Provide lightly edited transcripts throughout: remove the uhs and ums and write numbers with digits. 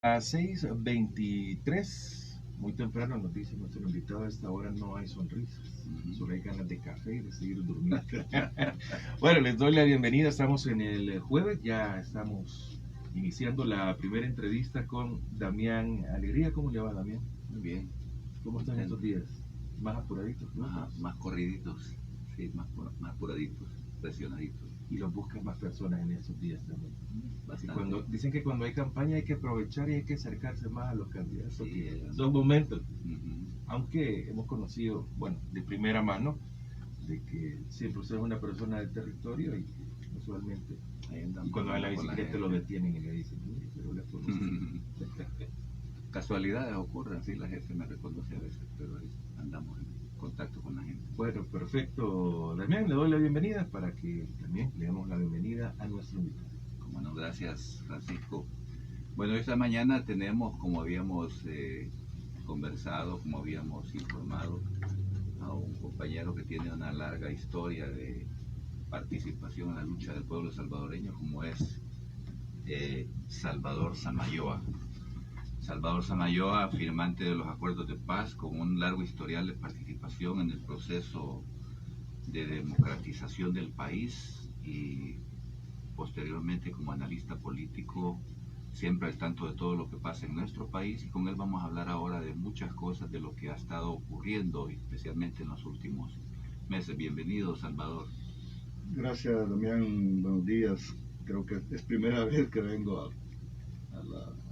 A 6:23, muy temprano nos dice nuestro invitado, a esta hora no hay sonrisas, solo hay ganas de café y de seguir durmiendo. Bueno, les doy la bienvenida, estamos en el jueves, ya estamos iniciando la primera entrevista con Damián Alegría. ¿Cómo le va, Damián? Muy bien. ¿Cómo están estos días? ¿Más apuraditos? Más corriditos, sí, más apuraditos, presionaditos. Y los buscan más personas en estos días también. Bastante. Dicen que cuando hay campaña hay que aprovechar y hay que acercarse más a los candidatos. Sí, Son momentos. Aunque hemos conocido, bueno, de primera mano, de que siempre usted es una persona del territorio y usualmente, y cuando va en la bicicleta lo detienen y le dicen, pero le conocen. Casualidades ocurren, sí, la gente me reconoce a veces, pero ahí andamos en contacto con la gente. Bueno, perfecto, Damián, le doy la bienvenida para que también le demos la bienvenida a nuestro invitado. Bueno, gracias, Francisco. Bueno, esta mañana tenemos, como habíamos conversado, como habíamos informado, a un compañero que tiene una larga historia de participación en la lucha del pueblo salvadoreño, como es Salvador Samayoa. Salvador Samayoa, firmante de los acuerdos de paz, con un largo historial de participación en el proceso de democratización del país y posteriormente como analista político, siempre al tanto de todo lo que pasa en nuestro país, y con él vamos a hablar ahora de muchas cosas de lo que ha estado ocurriendo, especialmente en los últimos meses. Bienvenido, Salvador. Gracias, Damián, buenos días. Creo que es primera vez que vengo a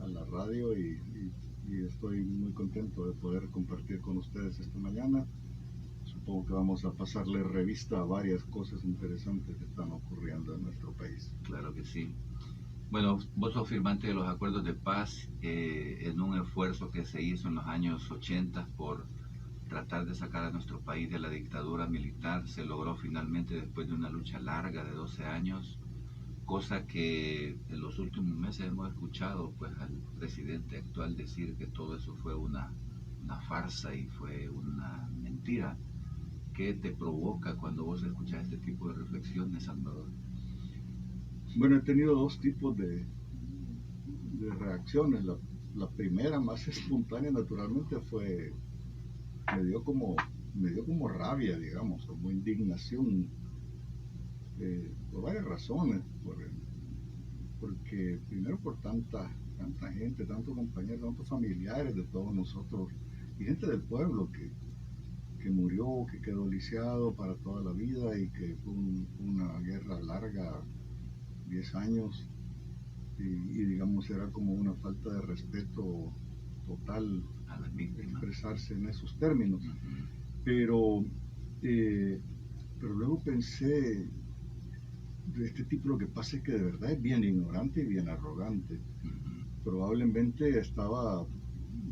la radio y estoy muy contento de poder compartir con ustedes esta mañana. Supongo que vamos a pasarle revista a varias cosas interesantes que están ocurriendo en nuestro país. Claro que sí. Bueno, vos sos firmante de los acuerdos de paz en un esfuerzo que se hizo en los años 80 por tratar de sacar a nuestro país de la dictadura militar. Se logró finalmente después de una lucha larga de 12 años, cosa que en los últimos meses hemos escuchado pues al presidente actual decir que todo eso fue una farsa y fue una mentira. ¿Qué te provoca cuando vos escuchas este tipo de reflexiones, Salvador? Bueno, he tenido dos tipos de reacciones. La primera, más espontánea, naturalmente, me dio como rabia, digamos, como indignación, por varias razones. Porque primero por tanta gente, tantos compañeros, tantos familiares de todos nosotros y gente del pueblo que murió, que quedó lisiado para toda la vida y que fue una guerra larga, 10 años, y digamos era como una falta de respeto total A las víctimas. Expresarse en esos términos. Pero luego pensé, de este tipo lo que pasa es que de verdad es bien ignorante y bien arrogante. Probablemente estaba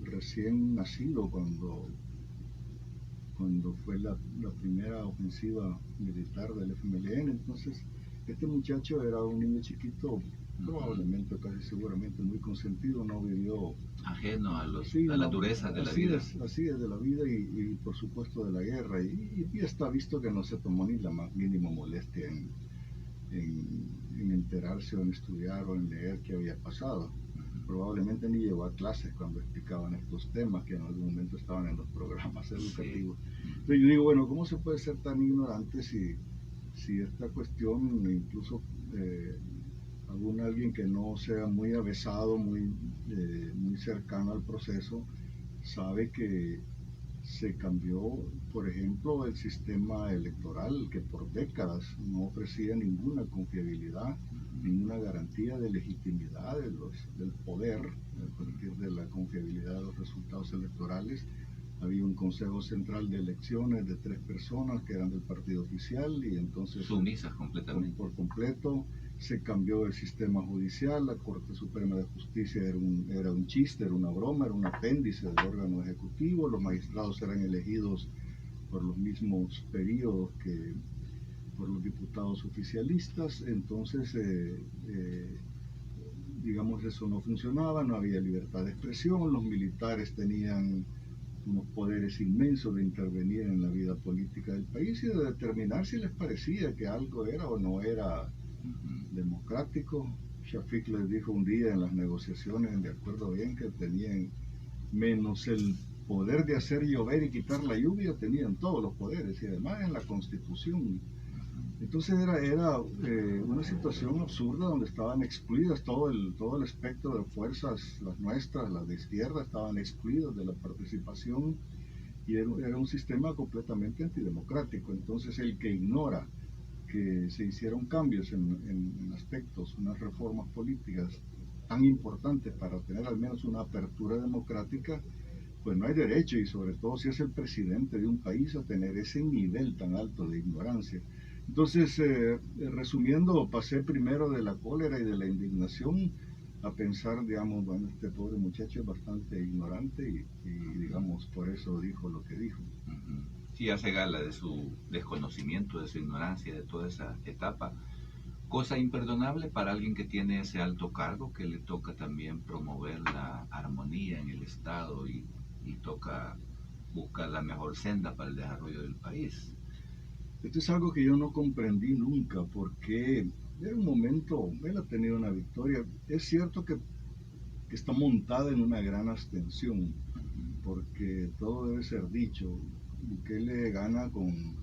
recién nacido cuando fue la primera ofensiva militar del FMLN. Entonces, este muchacho era un niño chiquito, probablemente, casi seguramente muy consentido, no vivió ajeno a la dureza de la vida. Así es, de la vida y por supuesto de la guerra. Y está visto que no se tomó ni la más mínima molestia en enterarse o en estudiar o en leer qué había pasado. Probablemente ni llegó a clases cuando explicaban estos temas que en algún momento estaban en los programas educativos. Sí. Entonces yo digo, bueno, ¿cómo se puede ser tan ignorante si esta cuestión, incluso alguien que no sea muy avesado, muy cercano al proceso, sabe que se cambió, por ejemplo, el sistema electoral, que por décadas no ofrecía ninguna confiabilidad, ninguna garantía de legitimidad del poder a partir de la confiabilidad de los resultados electorales. Había un consejo central de elecciones de 3 personas que eran del partido oficial y entonces sumisas completamente. Por completo. Se cambió el sistema judicial, la Corte Suprema de Justicia era un chiste, era una broma, era un apéndice del órgano ejecutivo. Los magistrados eran elegidos por los mismos periodos que por los diputados oficialistas. Entonces digamos, eso no funcionaba, no había libertad de expresión, los militares tenían unos poderes inmensos de intervenir en la vida política del país y de determinar si les parecía que algo era o no era democrático. Shafik les dijo un día en las negociaciones, de acuerdo bien, que tenían menos el poder de hacer llover y quitar la lluvia, tenían todos los poderes y además en la Constitución. Entonces era una situación absurda donde estaban excluidas todo el espectro de fuerzas, las nuestras, las de izquierda, estaban excluidas de la participación y era un sistema completamente antidemocrático. Entonces el que ignora que se hicieron cambios en aspectos, unas reformas políticas tan importantes para tener al menos una apertura democrática, pues no hay derecho, y sobre todo si es el presidente de un país, a tener ese nivel tan alto de ignorancia. Entonces, resumiendo, pasé primero de la cólera y de la indignación a pensar, digamos, bueno, este pobre muchacho es bastante ignorante y digamos, por eso dijo lo que dijo. Sí, hace gala de su desconocimiento, de su ignorancia, de toda esa etapa. Cosa imperdonable para alguien que tiene ese alto cargo, que le toca también promover la armonía en el Estado y toca buscar la mejor senda para el desarrollo del país. Esto es algo que yo no comprendí nunca, porque era un momento, él ha tenido una victoria. Es cierto que está montada en una gran abstención, porque todo debe ser dicho. Bukele gana con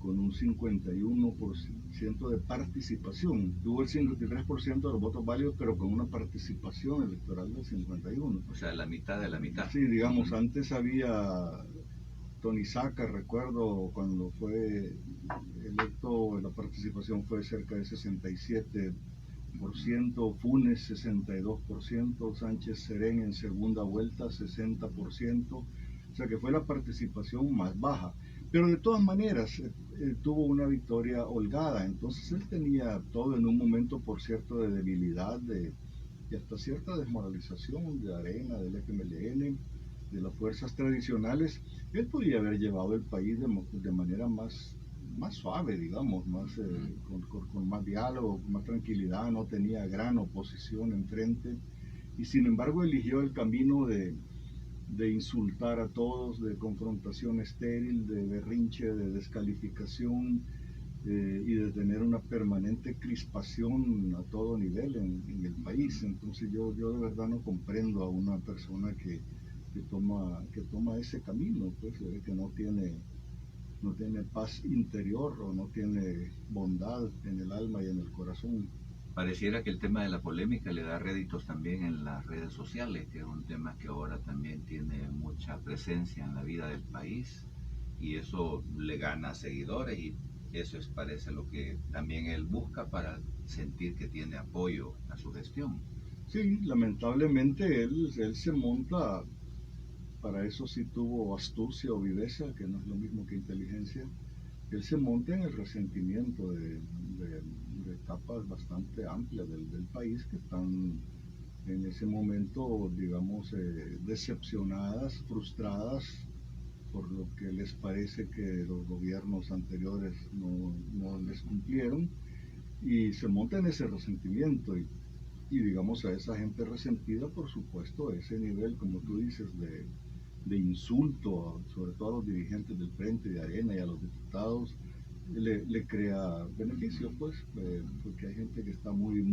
un 51% de participación. Tuvo el 53% de los votos válidos, pero con una participación electoral del 51%. O sea, la mitad de la mitad. Sí, digamos, antes había Tony Saca, recuerdo cuando fue electo, la participación fue cerca de 67%, Funes 62%, Sánchez Serén en segunda vuelta 60%, o sea que fue la participación más baja. Pero de todas maneras tuvo una victoria holgada, entonces él tenía todo en un momento, por cierto, de debilidad y hasta cierta desmoralización de Arena, del FMLN, de las fuerzas tradicionales. Él podría haber llevado el país de manera más suave, digamos, más, con más diálogo, con más tranquilidad, no tenía gran oposición enfrente, y sin embargo eligió el camino de insultar a todos, de confrontación estéril, de berrinche, de descalificación, y de tener una permanente crispación a todo nivel en el país. Entonces yo de verdad no comprendo a una persona que toma ese camino, pues, que no tiene paz interior o no tiene bondad en el alma y en el corazón. Pareciera que el tema de la polémica le da réditos también en las redes sociales, que es un tema que ahora también tiene mucha presencia en la vida del país, y eso le gana seguidores, y eso parece lo que también él busca para sentir que tiene apoyo a su gestión. Sí, lamentablemente él se monta, para eso sí tuvo astucia o viveza, que no es lo mismo que inteligencia. Él se monta en el resentimiento de etapas bastante amplias del país que están en ese momento, digamos, decepcionadas, frustradas por lo que les parece que los gobiernos anteriores no les cumplieron, y se monta en ese resentimiento y digamos, a esa gente resentida, por supuesto, ese nivel, como tú dices, de insulto, sobre todo a los dirigentes del Frente de Arena y a los diputados, le crea beneficio, pues, porque hay gente que está muy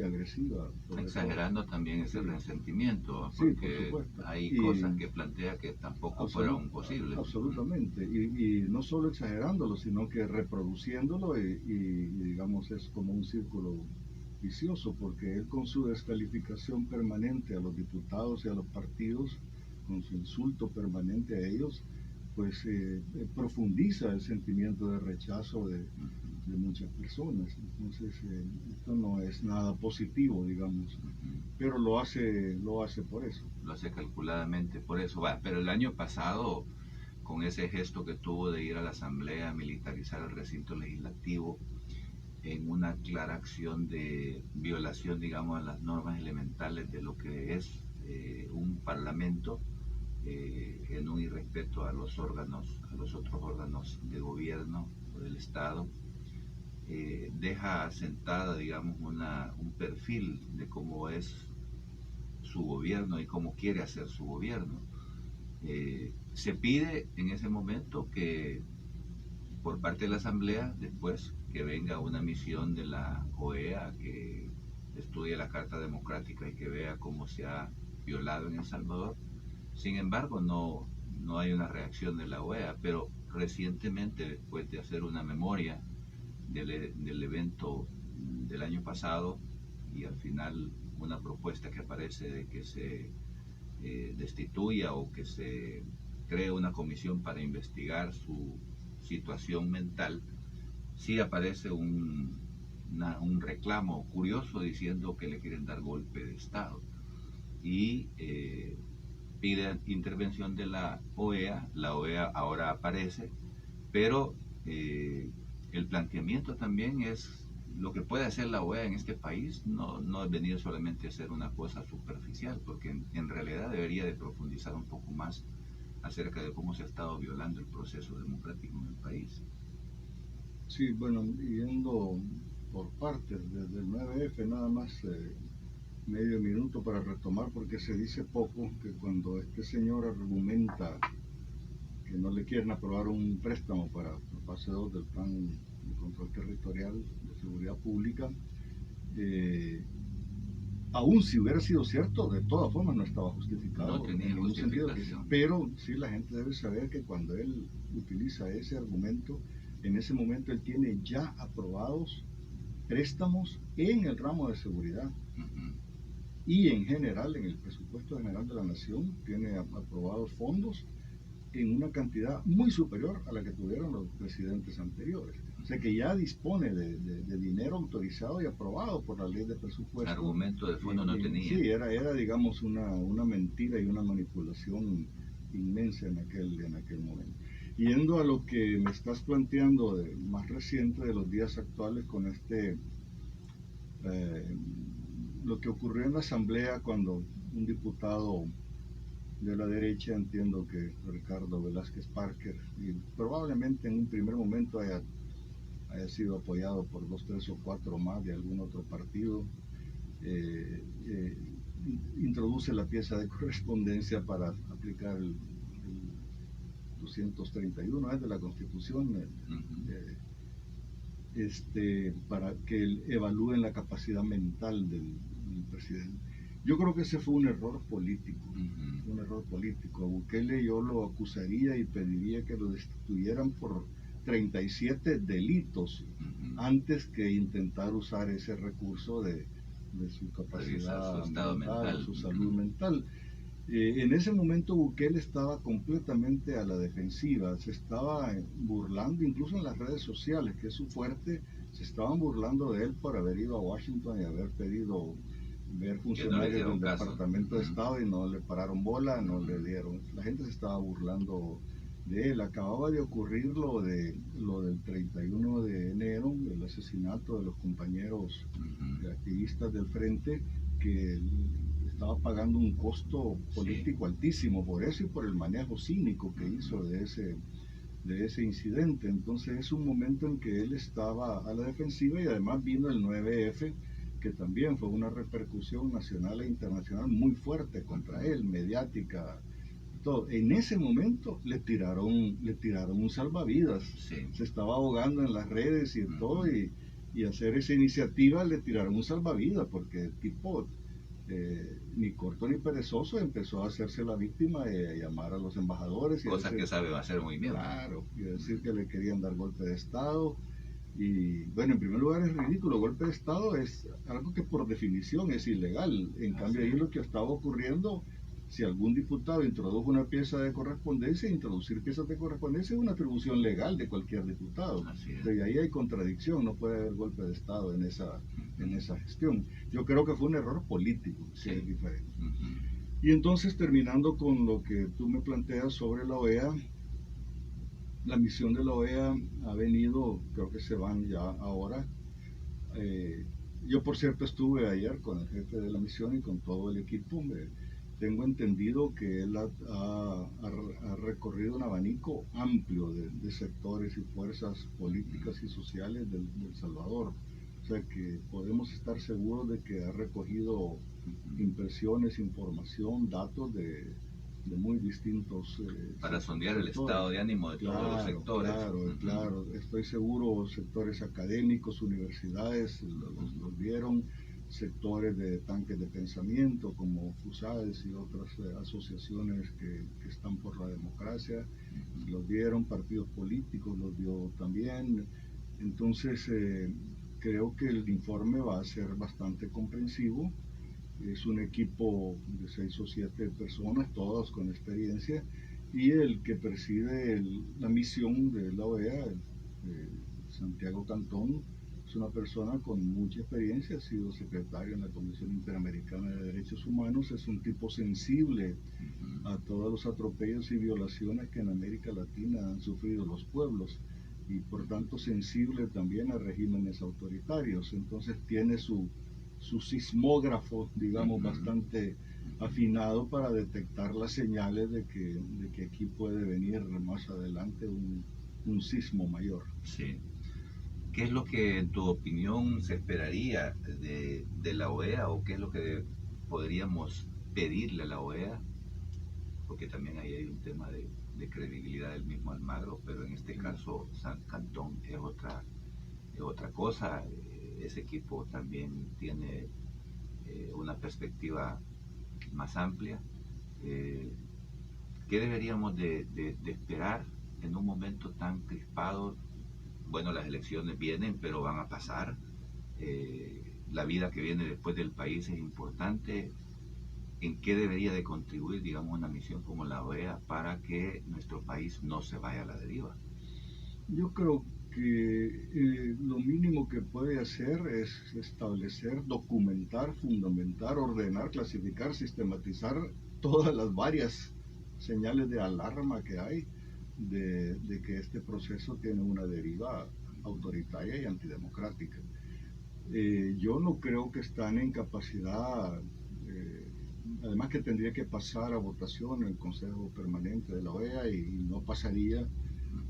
agresiva. Exagerando también ese resentimiento, sí, porque hay cosas que plantea que tampoco fueron posibles. Absolutamente, y no solo exagerándolo, sino que reproduciéndolo, y digamos, es como un círculo vicioso, porque él, con su descalificación permanente a los diputados y a los partidos, con su insulto permanente a ellos, pues profundiza el sentimiento de rechazo de muchas personas. Entonces esto no es nada positivo, digamos, pero lo hace por eso. Lo hace calculadamente por eso. Pero el año pasado, con ese gesto que tuvo de ir a la Asamblea a militarizar el recinto legislativo, en una clara acción de violación, digamos, a las normas elementales de lo que es un parlamento, en un irrespeto a los otros órganos de gobierno o del Estado, deja asentada, digamos, un perfil de cómo es su gobierno y cómo quiere hacer su gobierno. Se pide en ese momento que, por parte de la Asamblea, después que venga una misión de la OEA que estudie la Carta Democrática y que vea cómo se ha violado en El Salvador. Sin embargo, no hay una reacción de la OEA, pero recientemente, después de hacer una memoria del evento del año pasado y al final una propuesta que aparece de que se destituya o que se cree una comisión para investigar su situación mental, sí aparece un reclamo curioso diciendo que le quieren dar golpe de Estado y pide intervención de la OEA. La OEA ahora aparece, pero el planteamiento también es lo que puede hacer la OEA en este país. No es venir solamente a hacer una cosa superficial, porque en realidad debería de profundizar un poco más acerca de cómo se ha estado violando el proceso democrático en el país. Sí, bueno, yendo por partes, desde el 9F nada más medio minuto para retomar, porque se dice poco que cuando este señor argumenta que no le quieren aprobar un préstamo para la fase 2 del plan de control territorial de seguridad pública, aún si hubiera sido cierto, de todas formas no estaba justificado. No tenía en ningún sentido, justificación. pero sí la gente debe saber que cuando él utiliza ese argumento, en ese momento él tiene ya aprobados préstamos en el ramo de seguridad. Y en general, en el presupuesto general de la nación, tiene aprobados fondos en una cantidad muy superior a la que tuvieron los presidentes anteriores. O sea que ya dispone de dinero autorizado y aprobado por la ley de presupuesto. Argumento de fondo no tenía. Sí, era digamos una mentira y una manipulación inmensa en aquel momento. Yendo a lo que me estás planteando de más reciente de los días actuales con lo que ocurrió en la asamblea cuando un diputado de la derecha, entiendo que Ricardo Velázquez Parker, y probablemente en un primer momento haya sido apoyado por 2, 3 o 4 más de algún otro partido, introduce la pieza de correspondencia para aplicar el 231 de la Constitución, para que evalúen la capacidad mental del presidente. Yo creo que ese fue un error político, un error político. A Bukele yo lo acusaría y pediría que lo destituyeran por 37 delitos antes que intentar usar ese recurso de su capacidad mental, su salud mental. En ese momento Bukele estaba completamente a la defensiva, se estaba burlando, incluso en las redes sociales, que es su fuerte, se estaban burlando de él por haber ido a Washington y haber pedido ver funcionarios del Departamento de Estado y no le pararon bola, no le dieron. La gente se estaba burlando de él. Acababa de ocurrir lo del 31 de enero, el asesinato de los compañeros activistas del Frente, que estaba pagando un costo político altísimo por eso y por el manejo cínico que hizo de ese incidente. Entonces es un momento en que él estaba a la defensiva y además vino el 9F, que también fue una repercusión nacional e internacional muy fuerte contra él, mediática, todo. En ese momento le tiraron un salvavidas, se estaba ahogando en las redes y todo, y hacer esa iniciativa le tiraron un salvavidas, porque el tipo, ni corto ni perezoso, empezó a hacerse la víctima y a llamar a los embajadores. Cosas que sabe hacer muy bien. Claro, y decir que le querían dar golpe de Estado. Y bueno, en primer lugar es ridículo. Golpe de Estado es algo que por definición es ilegal. En cambio, ahí lo que estaba ocurriendo, si algún diputado introdujo una pieza de correspondencia, introducir piezas de correspondencia es una atribución legal de cualquier diputado. De ahí hay contradicción, no puede haber golpe de Estado en esa gestión. Yo creo que fue un error político, que es diferente. Y entonces, terminando con lo que tú me planteas sobre la OEA, la misión de la OEA ha venido, creo que se van ya ahora. Yo, por cierto, estuve ayer con el jefe de la misión y con todo el equipo. Tengo entendido que él ha recorrido un abanico amplio de sectores y fuerzas políticas y sociales del Salvador. O sea que podemos estar seguros de que ha recogido impresiones, información, datos de muy distintos para sondear el estado de ánimo de todos los sectores. Claro, estoy seguro, sectores académicos, universidades los vieron, sectores de tanques de pensamiento como FUSAES y otras asociaciones que están por la democracia. Los vieron, partidos políticos los vio también. Entonces creo que el informe va a ser bastante comprensivo. Es un equipo de 6 o 7 personas, todas con experiencia, y el que preside la misión de la OEA, Santiago Cantón, es una persona con mucha experiencia, ha sido secretario en la Comisión Interamericana de Derechos Humanos, es un tipo sensible a todos los atropellos y violaciones que en América Latina han sufrido los pueblos, y por tanto sensible también a regímenes autoritarios. Entonces tiene su sismógrafo, digamos, bastante afinado para detectar las señales de que aquí puede venir más adelante un sismo mayor. Sí. ¿Qué es lo que en tu opinión se esperaría de la OEA, o qué es lo que podríamos pedirle a la OEA? Porque también ahí hay un tema de credibilidad del mismo Almagro, pero en este caso San Cantón es otra cosa. Ese equipo también tiene una perspectiva más amplia. ¿Qué deberíamos de esperar en un momento tan crispado? Bueno, las elecciones vienen, pero van a pasar. La vida que viene después del país es importante. ¿En qué debería de contribuir, digamos, una misión como la OEA para que nuestro país no se vaya a la deriva? Yo creo que lo mínimo que puede hacer es establecer, documentar, fundamentar, ordenar, clasificar, sistematizar todas las varias señales de alarma que hay de que este proceso tiene una deriva autoritaria y antidemocrática. Yo no creo que están en capacidad, además que tendría que pasar a votación en el Consejo Permanente de la OEA y no pasaría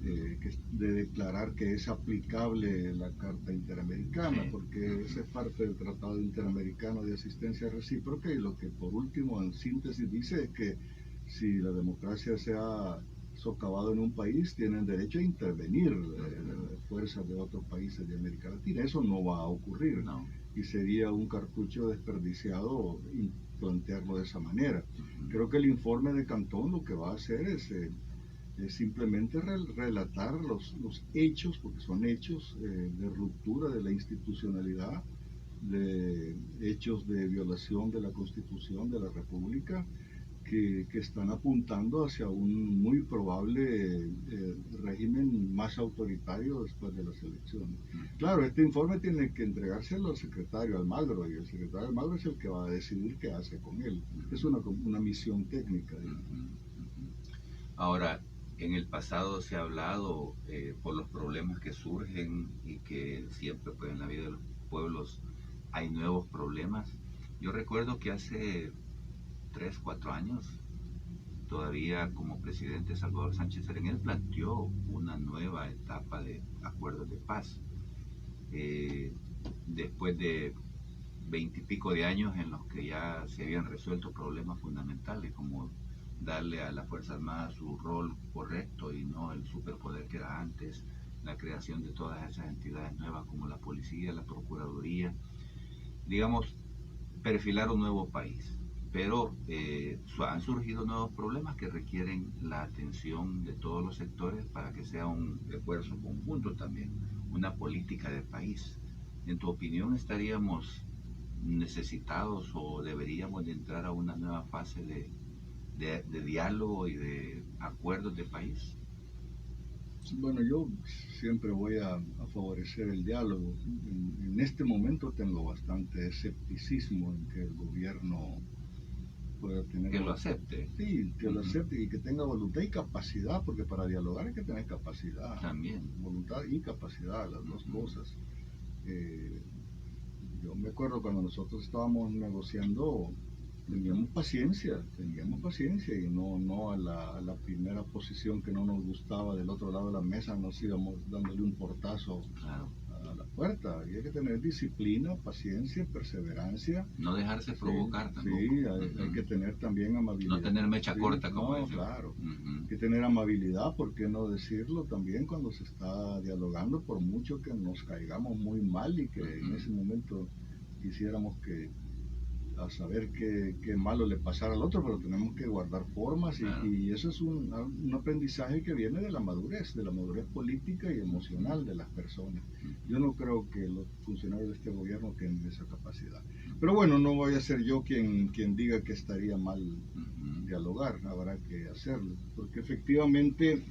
de declarar que es aplicable la Carta Interamericana, porque esa es parte del Tratado Interamericano de Asistencia Recíproca, y lo que por último en síntesis dice es que si la democracia se ha socavado en un país, tienen derecho a intervenir fuerzas de otros países de América Latina. Eso no va a ocurrir, no. Y sería un cartucho desperdiciado plantearlo de esa manera. Creo que el informe de Cantón lo que va a hacer es simplemente relatar los hechos, porque son hechos de ruptura de la institucionalidad, de hechos de violación de la Constitución de la República, que están apuntando hacia un muy probable régimen más autoritario después de las elecciones. Claro, este informe tiene que entregárselo al secretario Almagro, y el secretario Almagro es el que va a decidir qué hace con él. Es una misión técnica. Ahora, en el pasado se ha hablado por los problemas que surgen y que siempre pues, en la vida de los pueblos hay nuevos problemas. Yo recuerdo que hace 3, 4 años, todavía como presidente Salvador Sánchez Serén, planteó una nueva etapa de acuerdos de paz. Después de 20 y pico de años en los que ya se habían resuelto problemas fundamentales, como darle a la Fuerza Armada su rol correcto y no el superpoder que era antes, la creación de todas esas entidades nuevas como la policía, la procuraduría, digamos, perfilar un nuevo país. Pero han surgido nuevos problemas que requieren la atención de todos los sectores para que sea un esfuerzo conjunto también, una política de país. En tu opinión, ¿estaríamos necesitados o deberíamos de entrar a una nueva fase de diálogo y de acuerdos de país? Bueno, yo siempre voy a favorecer el diálogo. En este momento tengo bastante escepticismo en que el gobierno pueda tener... Que lo acepte. Sí, que lo acepte y que tenga voluntad y capacidad, porque para dialogar hay que tener capacidad. También. Voluntad y capacidad, las dos cosas. Yo me acuerdo cuando nosotros estábamos negociando, teníamos paciencia y no a la primera posición que no nos gustaba del otro lado de la mesa nos íbamos dándole un portazo a la puerta. Había que tener disciplina, paciencia, perseverancia. No dejarse provocar tampoco. Sí, hay que tener también amabilidad. No tener mecha corta, como dicen. Claro. Hay que tener amabilidad, ¿por qué no decirlo también cuando se está dialogando? Por mucho que nos caigamos muy mal y que en ese momento quisiéramos a saber qué malo le pasara al otro, pero tenemos que guardar formas y eso es un aprendizaje que viene de la madurez política y emocional de las personas. Yo no creo que los funcionarios de este gobierno tengan esa capacidad. Pero bueno, no voy a ser yo quien diga que estaría mal dialogar, habrá que hacerlo, porque efectivamente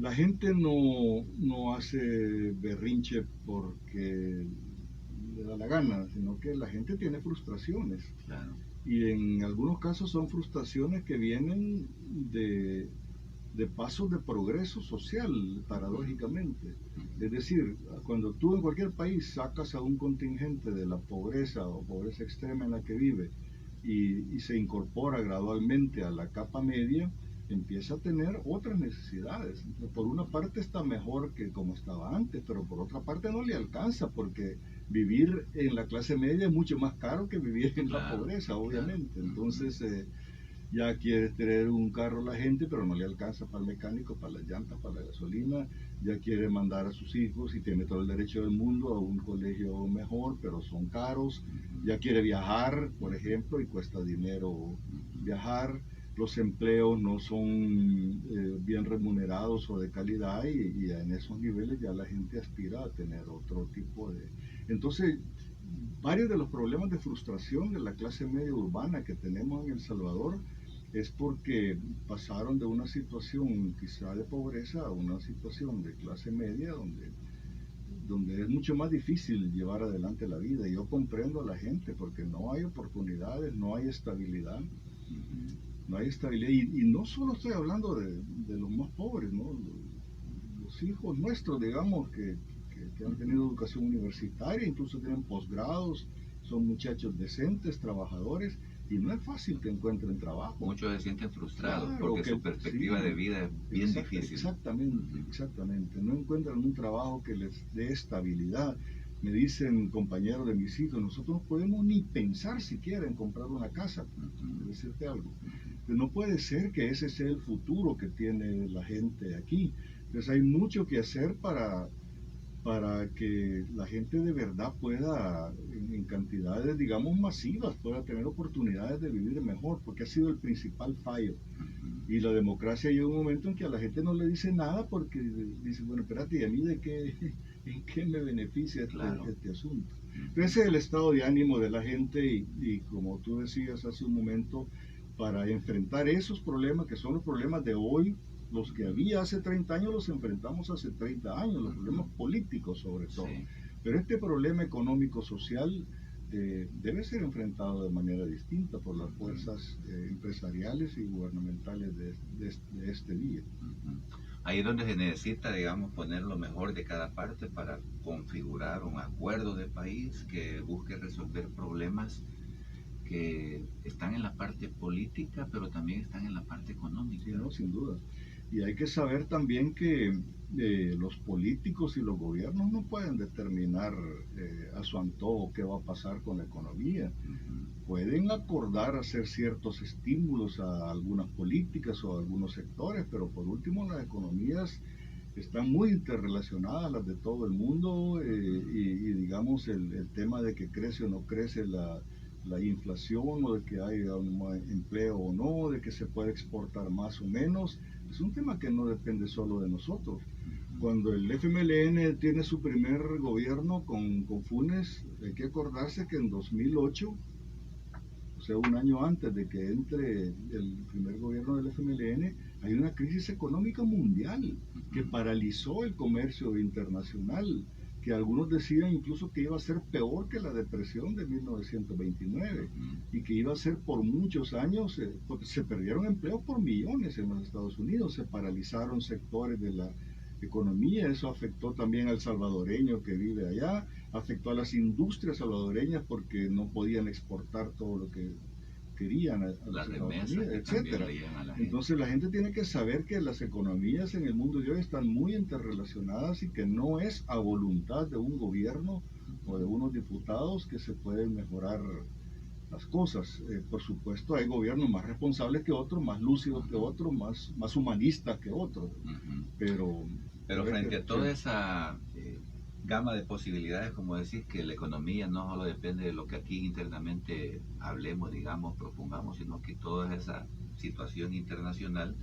la gente no hace berrinche porque le da la gana, sino que la gente tiene frustraciones. Claro. Y en algunos casos son frustraciones que vienen de pasos de progreso social, paradójicamente. Es decir, cuando tú en cualquier país sacas a un contingente de la pobreza o pobreza extrema en la que vive y se incorpora gradualmente a la capa media, empieza a tener otras necesidades. Por una parte está mejor que como estaba antes, pero por otra parte no le alcanza, porque vivir en la clase media es mucho más caro que vivir en la pobreza, obviamente. Entonces ya quiere tener un carro la gente, pero no le alcanza para el mecánico, para las llantas, para la gasolina. Ya quiere mandar a sus hijos y tiene todo el derecho del mundo a un colegio mejor, pero son caros. Ya quiere viajar, por ejemplo, y cuesta dinero viajar. Los empleos no son bien remunerados o de calidad y en esos niveles ya la gente aspira a tener otro tipo de... Entonces, varios de los problemas de frustración de la clase media urbana que tenemos en El Salvador es porque pasaron de una situación quizá de pobreza a una situación de clase media donde es mucho más difícil llevar adelante la vida. Y yo comprendo a la gente porque no hay oportunidades, no hay estabilidad. No hay estabilidad, y no solo estoy hablando de los más pobres, ¿no? Los hijos nuestros, digamos, que han tenido educación universitaria, incluso tienen posgrados, son muchachos decentes, trabajadores, y no es fácil que encuentren trabajo. Muchos se sienten frustrados porque su perspectiva de vida es bien difícil. Exactamente, no encuentran un trabajo que les dé estabilidad. Me dicen compañeros de mis hijos, nosotros no podemos ni pensar siquiera en comprar una casa, por decirte algo. Pero no puede ser que ese sea el futuro que tiene la gente aquí. Entonces hay mucho que hacer para que la gente de verdad pueda, en cantidades, digamos, masivas, pueda tener oportunidades de vivir mejor, porque ha sido el principal fallo. Y la democracia llega un momento en que a la gente no le dice nada porque dice, bueno, espérate, ¿y a mí en qué me beneficia este asunto? Entonces ese es el estado de ánimo de la gente y como tú decías hace un momento, para enfrentar esos problemas que son los problemas de hoy, los que había hace 30 años los enfrentamos hace 30 años, los problemas políticos sobre todo. Sí. Pero este problema económico-social debe ser enfrentado de manera distinta por las fuerzas empresariales y gubernamentales de este día. Ahí es donde se necesita, digamos, poner lo mejor de cada parte para configurar un acuerdo de país que busque resolver problemas que están en la parte política, pero también están en la parte económica. Sí, no, sin duda. Y hay que saber también que los políticos y los gobiernos no pueden determinar a su antojo qué va a pasar con la economía. Pueden acordar hacer ciertos estímulos a algunas políticas o a algunos sectores, pero por último las economías están muy interrelacionadas, las de todo el mundo, y digamos el tema de que crece o no crece la inflación, o de que haya un empleo o no, de que se puede exportar más o menos, es un tema que no depende solo de nosotros. Cuando el FMLN tiene su primer gobierno con Funes, hay que acordarse que en 2008, o sea, un año antes de que entre el primer gobierno del FMLN, hay una crisis económica mundial que paralizó el comercio internacional, que algunos decían incluso que iba a ser peor que la depresión de 1929 y que iba a ser por muchos años, porque se perdieron empleos por millones en los Estados Unidos, se paralizaron sectores de la economía, eso afectó también al salvadoreño que vive allá, afectó a las industrias salvadoreñas porque no podían exportar todo lo que querían a los Estados Unidos, etcétera. Entonces la gente tiene que saber que las economías en el mundo de hoy están muy interrelacionadas y que no es a voluntad de un gobierno o de unos diputados que se pueden mejorar las cosas. Por supuesto hay gobiernos más responsables que otros, más lúcidos que otros, más humanistas que otros, pero frente a toda esa gama de posibilidades, como decir, que la economía no solo depende de lo que aquí internamente hablemos, digamos, propongamos, sino que toda esa situación internacional,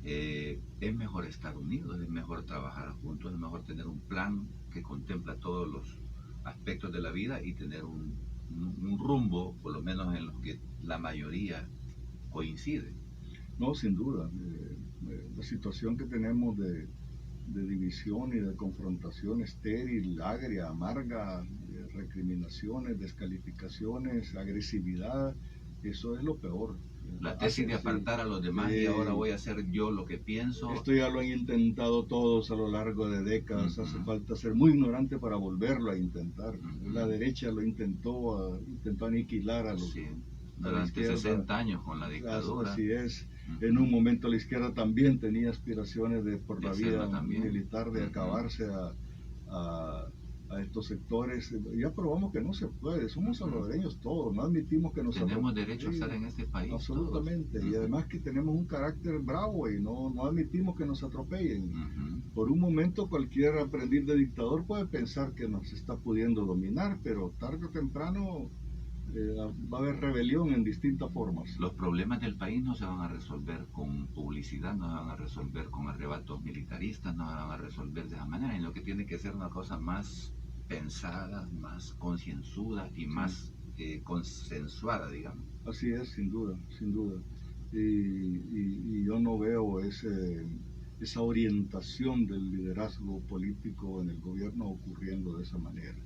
es mejor estar unidos, es mejor trabajar juntos, es mejor tener un plan que contempla todos los aspectos de la vida y tener un rumbo, por lo menos en los que la mayoría coincide. No, sin duda. La situación que tenemos de división y de confrontación estéril, agria, amarga, recriminaciones, descalificaciones, agresividad, eso es lo peor. La tesis de apartar a los demás y ahora voy a hacer yo lo que pienso. Esto ya lo han intentado todos a lo largo de décadas. Hace falta ser muy ignorante para volverlo a intentar. La derecha lo intentó aniquilar a los... Sí, durante 60 años con la dictadura. Así es. En un momento la izquierda también tenía aspiraciones por la vía militar de acabarse a estos sectores. Ya probamos que no se puede. Somos salvadoreños todos, no admitimos que nos tenemos derecho a estar en este país. Absolutamente. Y además que tenemos un carácter bravo y no admitimos que nos atropellen. Por un momento cualquier aprendiz de dictador puede pensar que nos está pudiendo dominar, pero tarde o temprano va a haber rebelión en distintas formas. Los problemas del país no se van a resolver con publicidad, no se van a resolver con arrebatos militaristas, no se van a resolver de esa manera, sino que tiene que ser una cosa más pensada, más concienzuda y más consensuada, digamos. Así es, sin duda, sin duda. Y yo no veo esa orientación del liderazgo político en el gobierno ocurriendo de esa manera.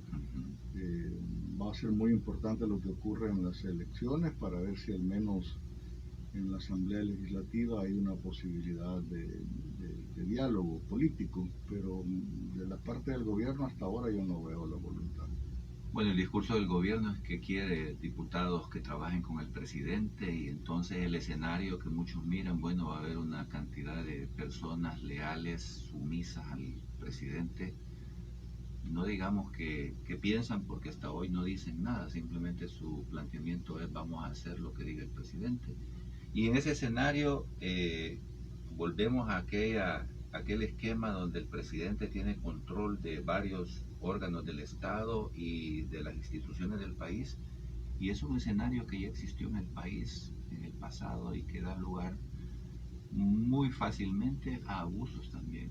Va a ser muy importante lo que ocurre en las elecciones para ver si al menos en la Asamblea Legislativa hay una posibilidad de diálogo político, pero de la parte del gobierno hasta ahora yo no veo la voluntad. Bueno, el discurso del gobierno es que quiere diputados que trabajen con el presidente y entonces el escenario que muchos miran, bueno, va a haber una cantidad de personas leales, sumisas al presidente. No digamos que piensan, porque hasta hoy no dicen nada, simplemente su planteamiento es vamos a hacer lo que diga el presidente. Y en ese escenario volvemos a aquel esquema donde el presidente tiene control de varios órganos del Estado y de las instituciones del país, y es un escenario que ya existió en el país en el pasado y que da lugar muy fácilmente a abusos también.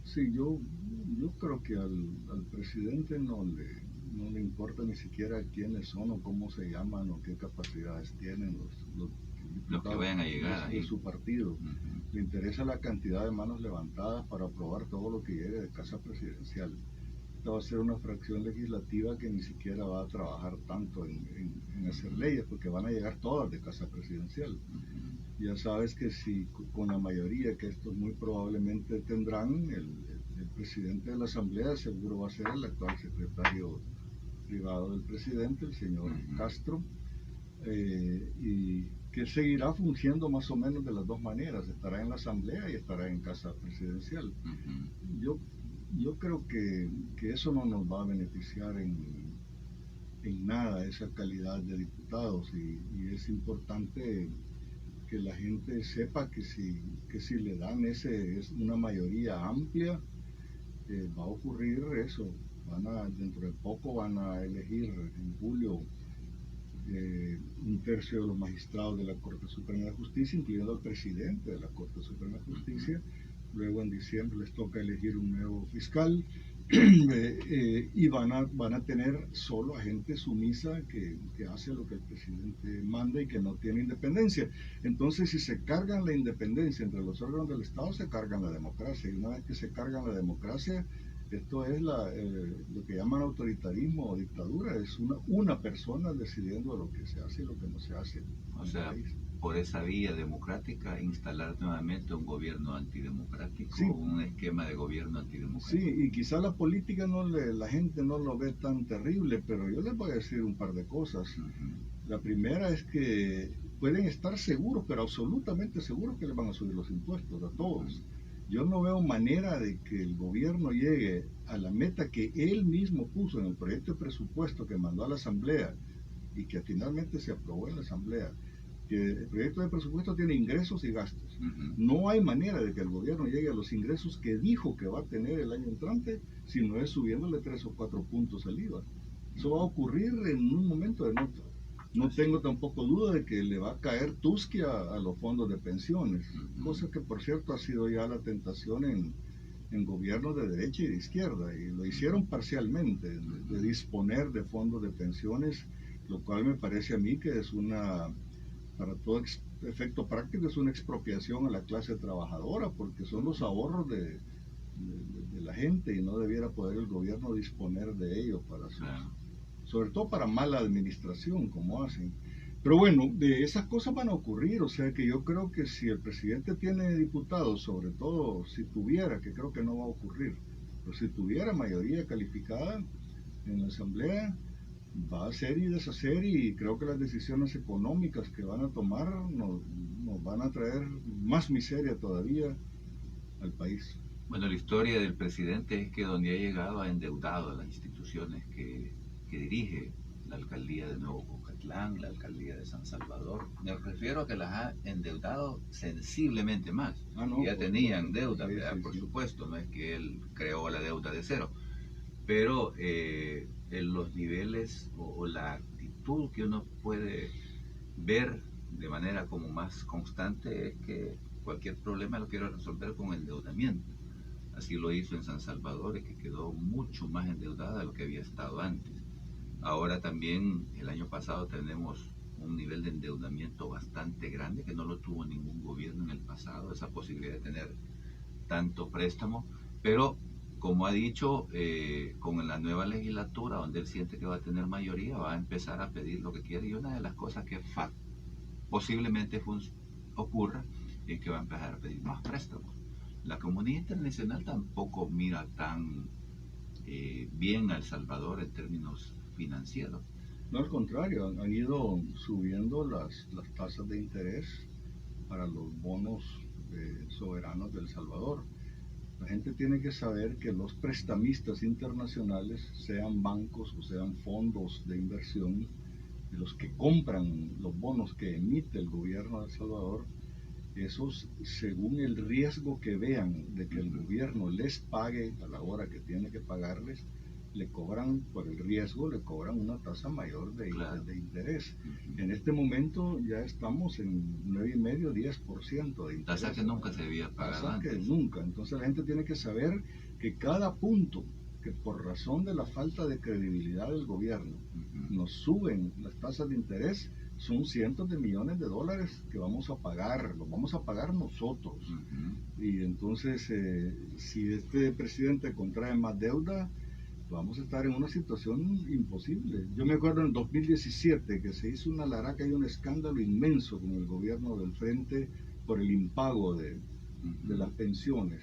Sí, yo creo que al presidente no le importa ni siquiera quiénes son o cómo se llaman o qué capacidades tienen los que vayan a llegar de su partido. Le interesa la cantidad de manos levantadas para aprobar todo lo que llegue de casa presidencial. Esta va a ser una fracción legislativa que ni siquiera va a trabajar tanto en hacer leyes, porque van a llegar todas de casa presidencial. Ya sabes que si con la mayoría que estos muy probablemente tendrán, el presidente de la Asamblea seguro va a ser el actual secretario privado del presidente, el señor Castro, y que seguirá fungiendo más o menos de las dos maneras, estará en la Asamblea y estará en casa presidencial. Yo creo que eso no nos va a beneficiar en nada, esa calidad de diputados, y es importante que la gente sepa que si le dan una mayoría amplia, va a ocurrir eso. Dentro de poco van a elegir en julio un tercio de los magistrados de la Corte Suprema de Justicia, incluyendo al presidente de la Corte Suprema de Justicia. Luego en diciembre les toca elegir un nuevo fiscal y van a tener solo a gente sumisa que hace lo que el presidente manda y que no tiene independencia. Entonces, si se cargan la independencia entre los órganos del Estado, se cargan la democracia, y una vez que se cargan la democracia, esto es lo que llaman autoritarismo o dictadura, es una persona decidiendo lo que se hace y lo que no se hace. O sea, por esa vía democrática, instalar nuevamente un gobierno antidemocrático, un esquema de gobierno antidemocrático. Sí, y quizá la política la gente no lo ve tan terrible, pero yo les voy a decir un par de cosas. La primera es que pueden estar seguros, pero absolutamente seguros, que les van a subir los impuestos a todos. Yo no veo manera de que el gobierno llegue a la meta que él mismo puso en el proyecto de presupuesto que mandó a la Asamblea y que finalmente se aprobó en la Asamblea, que el proyecto de presupuesto tiene ingresos y gastos. Ujú. No hay manera de que el gobierno llegue a los ingresos que dijo que va a tener el año entrante, si no es subiéndole 3 o 4 puntos al IVA. Eso va a ocurrir en un momento de nota. No tengo tampoco duda de que le va a caer Tusky a los fondos de pensiones, cosa que por cierto ha sido ya la tentación en gobiernos de derecha y de izquierda, y lo hicieron parcialmente, de disponer de fondos de pensiones, lo cual me parece a mí que es una, para todo efecto práctico, es una expropiación a la clase trabajadora, porque son los ahorros de la gente y no debiera poder el gobierno disponer de ellos para sus, sobre todo para mala administración, como hacen. Pero bueno, de esas cosas van a ocurrir, o sea que yo creo que si el presidente tiene diputados, sobre todo si tuviera, que creo que no va a ocurrir, pero si tuviera mayoría calificada en la asamblea, va a hacer y deshacer, y creo que las decisiones económicas que van a tomar nos van a traer más miseria todavía al país. Bueno, la historia del presidente es que donde ha llegado ha endeudado a las instituciones que dirige, la alcaldía de Nuevo Cucatlán, la alcaldía de San Salvador. Me refiero a que las ha endeudado sensiblemente más. No, ya tenían deuda, sí, por sí. supuesto, no es que él creó la deuda de cero, pero en los niveles o la actitud que uno puede ver de manera como más constante es que cualquier problema lo quiero resolver con endeudamiento. Así lo hizo en San Salvador, que quedó mucho más endeudada de lo que había estado antes. Ahora también, el año pasado, tenemos un nivel de endeudamiento bastante grande que no lo tuvo ningún gobierno en el pasado, esa posibilidad de tener tanto préstamo, pero como ha dicho, con la nueva legislatura, donde él siente que va a tener mayoría, va a empezar a pedir lo que quiere, y una de las cosas que posiblemente ocurra es que va a empezar a pedir más préstamos. La comunidad internacional tampoco mira tan bien a El Salvador en términos financieros. No, al contrario, han ido subiendo las tasas de interés para los bonos soberanos de El Salvador. La gente tiene que saber que los prestamistas internacionales, sean bancos o sean fondos de inversión, de los que compran los bonos que emite el gobierno de El Salvador, esos, según el riesgo que vean de que el gobierno les pague a la hora que tiene que pagarles, le cobran, por el riesgo, le cobran una tasa mayor de interés. En este momento ya estamos en 9,5, 10% de interés. Tasa que nunca se había pagado antes. Que nunca. Entonces la gente tiene que saber que cada punto que por razón de la falta de credibilidad del gobierno nos suben las tasas de interés, son cientos de millones de dólares que vamos a pagar, los vamos a pagar nosotros. Y entonces, si este presidente contrae más deuda, vamos a estar en una situación imposible. Yo me acuerdo en 2017 que se hizo una laraca y un escándalo inmenso con el gobierno del Frente por el impago de las pensiones.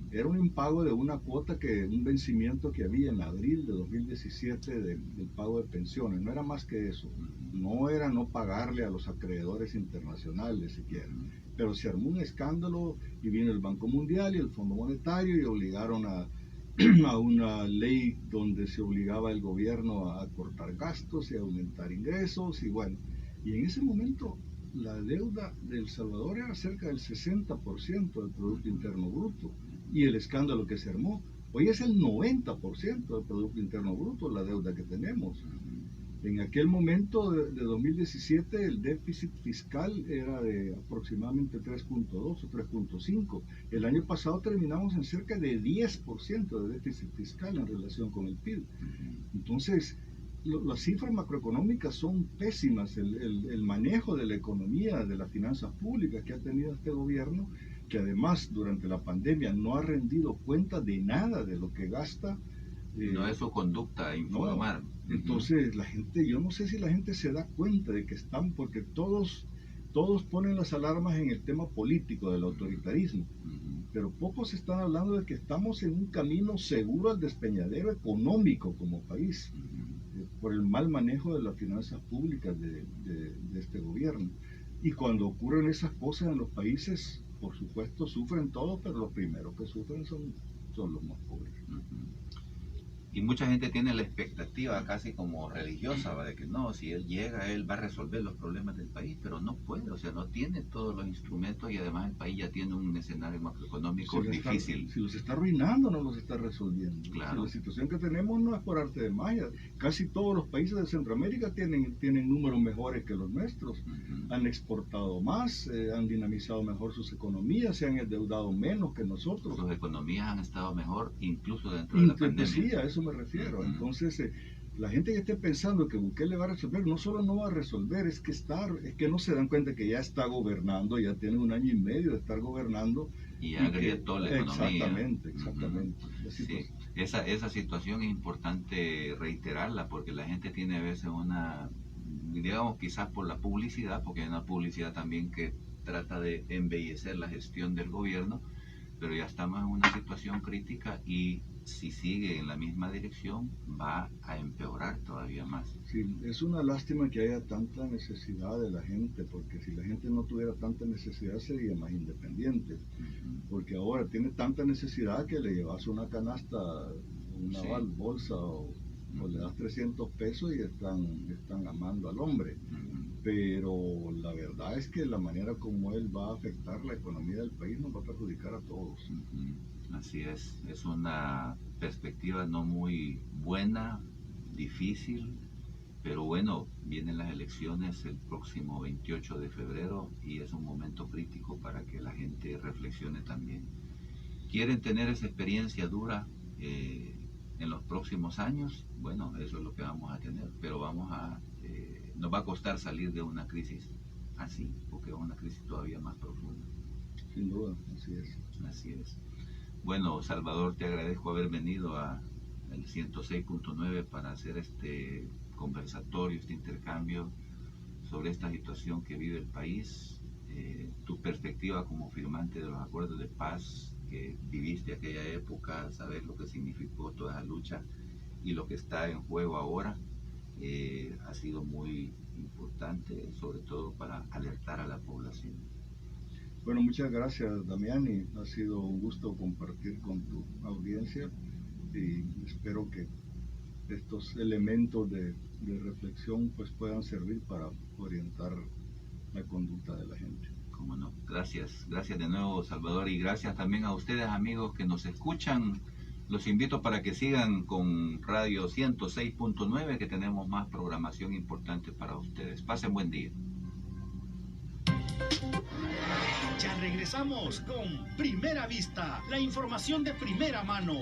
Era un impago de una cuota, un vencimiento que había en abril de 2017 del pago de pensiones, no era más que eso. No era no pagarle a los acreedores internacionales siquiera, pero se armó un escándalo y vino el Banco Mundial y el Fondo Monetario y obligaron a una ley donde se obligaba al gobierno a cortar gastos y a aumentar ingresos, y bueno, y en ese momento la deuda de El Salvador era cerca del 60% del Producto Interno Bruto, y el escándalo que se armó, hoy es el 90% del Producto Interno Bruto la deuda que tenemos. En aquel momento de 2017 el déficit fiscal era de aproximadamente 3.2 o 3.5. El año pasado terminamos en cerca de 10% de déficit fiscal en relación con el PIB. Entonces, las cifras macroeconómicas son pésimas. El manejo de la economía, de las finanzas públicas que ha tenido este gobierno, que además durante la pandemia no ha rendido cuenta de nada de lo que gasta. No es su conducta informar. Entonces la gente, yo no sé si la gente se da cuenta de que están, porque todos ponen las alarmas en el tema político del autoritarismo, pero pocos están hablando de que estamos en un camino seguro al despeñadero económico como país, por el mal manejo de las finanzas públicas de este gobierno. Y cuando ocurren esas cosas en los países, por supuesto sufren todos, pero los primeros que sufren son los más pobres. Y mucha gente tiene la expectativa casi como religiosa, ¿va? De que no, si él llega, él va a resolver los problemas del país, pero no puede, o sea, no tiene todos los instrumentos y además el país ya tiene un escenario macroeconómico difícil. Si los está arruinando, no los está resolviendo. Claro. Si la situación que tenemos no es por arte de magia. Casi todos los países de Centroamérica tienen números mejores que los nuestros. Han exportado más, han dinamizado mejor sus economías, se han endeudado menos que nosotros. Sus economías han estado mejor incluso dentro de la pandemia. Sí, a eso me refiero. Entonces, la gente que esté pensando que Bukele va a resolver, no solo no va a resolver, es que no se dan cuenta que ya está gobernando, ya tiene 1 año y medio de estar gobernando. Y agrietó la economía. Exactamente. Sí. Esa situación es importante reiterarla porque la gente tiene a veces digamos quizás por la publicidad, porque hay una publicidad también que trata de embellecer la gestión del gobierno, pero ya estamos en una situación crítica y si sigue en la misma dirección va a empeorar todavía más. Sí, es una lástima que haya tanta necesidad de la gente, porque si la gente no tuviera tanta necesidad sería más independiente, porque ahora tiene tanta necesidad que le llevas una canasta, una bolsa o le das 300 pesos y están amando al hombre. Pero la verdad es que la manera como él va a afectar la economía del país nos va a perjudicar a todos. Así es una perspectiva no muy buena, difícil, pero bueno, vienen las elecciones el próximo 28 de febrero y es un momento crítico para que la gente reflexione también. ¿Quieren tener esa experiencia dura en los próximos años? Bueno, eso es lo que vamos a tener, pero nos va a costar salir de una crisis así, porque es una crisis todavía más profunda. Sin duda, así es. Así es. Bueno, Salvador, te agradezco haber venido al 106.9 para hacer este conversatorio, este intercambio sobre esta situación que vive el país, tu perspectiva como firmante de los acuerdos de paz que viviste aquella época, saber lo que significó toda esa lucha y lo que está en juego ahora. Ha sido muy importante, sobre todo para alertar a la población. Bueno, muchas gracias, Damián, y ha sido un gusto compartir con tu audiencia y espero que estos elementos de reflexión pues puedan servir para orientar la conducta de la gente. Cómo no, gracias de nuevo, Salvador, y gracias también a ustedes, amigos que nos escuchan. Los invito para que sigan con Radio 106.9, que tenemos más programación importante para ustedes. Pasen buen día. Ya regresamos con Primera Vista, la información de primera mano.